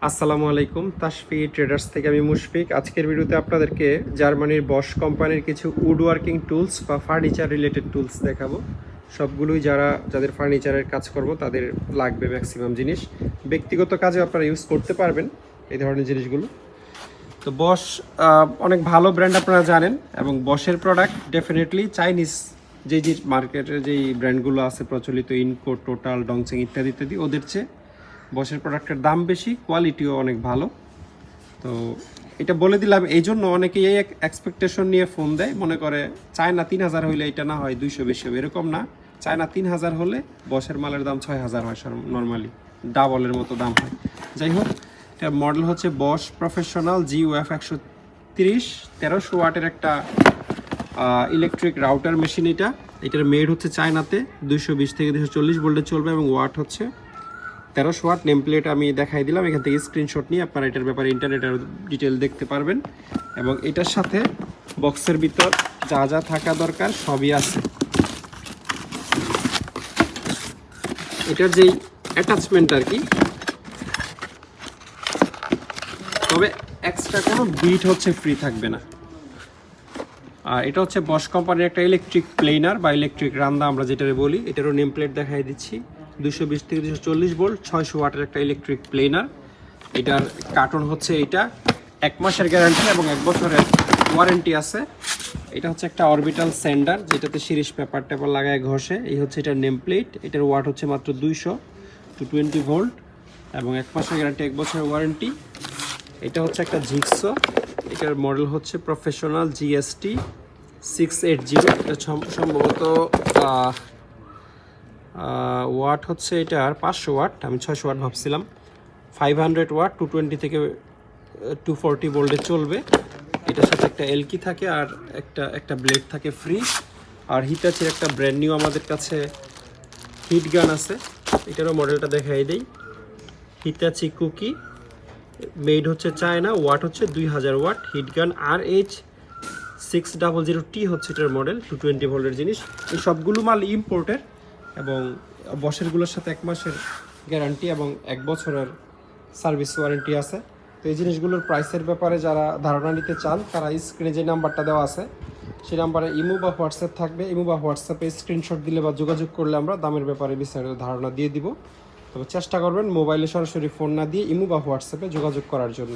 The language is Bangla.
আসসালামু আলাইকুম, তাশফি ট্রেডার্স থেকে আমি মুশফিক। আজকের ভিডিওতে আপনাদেরকে জার্মানির বশ কোম্পানির কিছু উড ওয়ার্কিং টুলস বা ফার্নিচার রিলেটেড টুলস দেখাবো। সবগুলোই যাদের ফার্নিচারের কাজকর্ম তাদের লাগবে ম্যাক্সিমাম জিনিস। ব্যক্তিগত কাজে আপনারা ইউজ করতে পারবেন এই ধরনের জিনিসগুলো। তো বশ অনেক ভালো ব্র্যান্ড আপনারা জানেন, এবং বশের প্রোডাক্ট ডেফিনেটলি চাইনিজ যে মার্কেটের যেই ব্র্যান্ডগুলো আছে প্রচলিত, ইনকো, টোটাল, ডংচেং ইত্যাদি ইত্যাদি, ওদের চেয়ে বশের প্রোডাক্টের দাম বেশি, কোয়ালিটিও অনেক ভালো। তো এটা বলে দিলাম এই জন্য অনেকেই এই এক্সপেকটেশন নিয়ে ফোন দেয়, মনে করে চায়না 3000 হইলে এটা না হয় 200 বেশি হবে, এরকম না। চায়না 3000 হলে বশের মালের দাম 6000 হয় নর্মালি, ডাবলের মতো দাম হয়। যাই হোক, এটা মডেল হচ্ছে বশ প্রফেশনাল GUF 130, 1300 ওয়াটের একটা ইলেকট্রিক রাউটার মেশিন। এটার মেড হচ্ছে চায়নাতে, 220 থেকে 240 ভোল্টে চলবে, এবং ওয়াট হচ্ছে 1300 ওয়াট। নেম প্লেট আমি দেখাই দিলাম, এখান থেকে স্ক্রিনশট নিয়ে আপনারা এটার ব্যাপারে ইন্টারনেটে আরও ডিটেল দেখতে পারবেন। এবং এটার সাথে বক্সের ভিতর যা যা থাকা দরকার সবই আছে। এটার যেই অ্যাটাচমেন্ট আর কি, তবে এক্সট্রা কোনো বিট হচ্ছে ফ্রি থাকবে না। আর এটা হচ্ছে বশ কোম্পানির একটা ইলেকট্রিক প্লেনার বা ইলেকট্রিক রান্দা আমরা যেটারে বলি। এটারও নেম প্লেট দেখাই দিচ্ছি, 220 থেকে 240 ভোল্ট, 600 ওয়াটের একটা ইলেকট্রিক প্লেনার। এটার কার্টন হচ্ছে এইটা, 1 মাসের গ্যারান্টি এবং 1 বছরের ওয়ারেন্টি আছে। এটা হচ্ছে একটা অরবিটাল স্যান্ডার, যেটাতে শিরিষ পেপার টেপার লাগায় ঘষে। এই হচ্ছে এটার নেম প্লেট। এটার ওয়াট হচ্ছে মাত্র 220 ভোল্ট, এবং 1 মাসের গ্যারান্টি, 1 বছরের ওয়ারেন্টি। এটা হচ্ছে একটা জিগসো, এটার মডেল হচ্ছে প্রফেশনাল GST 680। এটা সম্ভবত ওয়াট হচ্ছে এটার 500 ওয়াট, আমি 600 ওয়াট ভাবছিলাম। 500 ওয়াট, 220 থেকে 240 ভোল্টে চলবে। এটার সাথে একটা এলকি থাকে আর একটা ব্লেড থাকে ফ্রি। আর হিটাচির একটা ব্র্যান্ড নিউ আমাদের কাছে হিট গান আছে, এটারও মডেলটা দেখাই দেই। হিটাচি কুকি, মেড হচ্ছে চায়না, ওয়াট হচ্ছে 2000 ওয়াট। হিট গান RH600T হচ্ছে এটার মডেল, 220 ভোল্টের জিনিস। এই সবগুলো মাল ইম্পোর্টের, এবং বশেরগুলোর সাথে 1 মাসের গ্যারান্টি এবং 1 বছরের সার্ভিস ওয়ারেন্টি আছে। তো এই জিনিসগুলোর প্রাইসের ব্যাপারে যারা ধারণা নিতে চান, তারা স্ক্রিনে যে নাম্বারটা দেওয়া আছে সেই নাম্বারে ইমো বা হোয়াটসঅ্যাপ থাকবে। ইমো বা হোয়াটসঅ্যাপে স্ক্রিনশট দিলে বা যোগাযোগ করলে আমরা দামের ব্যাপারে বিস্তারিত ধারণা দিয়ে দিব। তবে চেষ্টা করবেন মোবাইলে সরাসরি ফোন না দিয়ে ইমো বা হোয়াটসঅ্যাপে যোগাযোগ করার জন্য।